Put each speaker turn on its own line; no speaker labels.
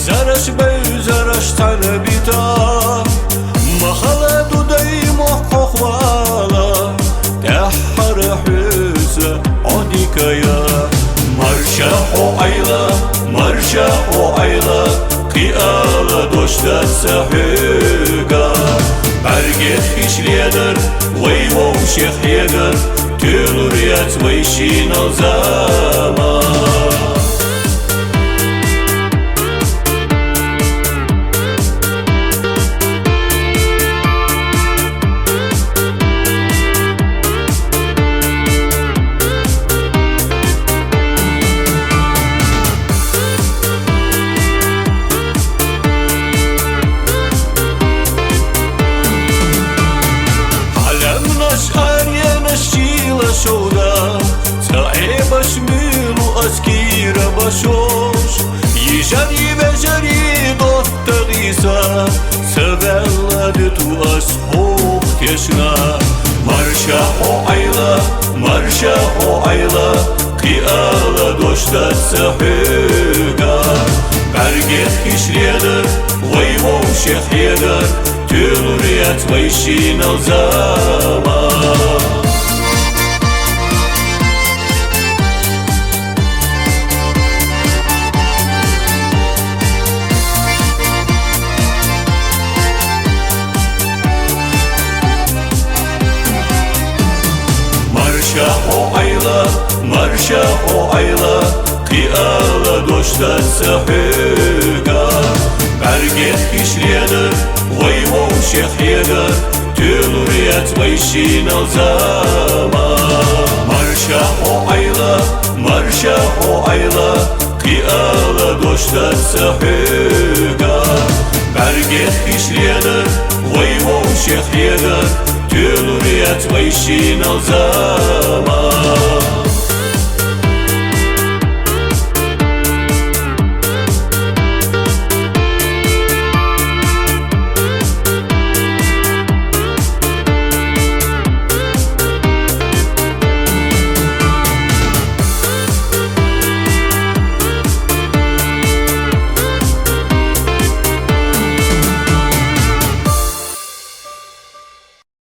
زرش بي زرش تربيتا مخلد دي محقق والا تحر حسة عديك يا مرشح وعيلا قيالة دوشتا سحيقا برگت خيش ليدر ويوو شيخ يقر تلوريات ويشين الزمان شودا صعيبش ميلو أسكير بشوش يجري بجري دوت تغيسا سبلدتو أسحوق تشنا مرشح وعيلا قيالة دوشتا سحيقا برگت خيش ليدر ويوو شيخ يدر تلوريات ويشين الزمان مرشح وعيلا قيالة دوشتا سحيقا برگت خيش ليدر ويوو شيخ يدر تلوريات ويشين الزمان مرشح وعيلا قيالة دوشتا سحيقا برگت خيش ليدر ويوو شيخ يدر تلوريات ويشين الزمان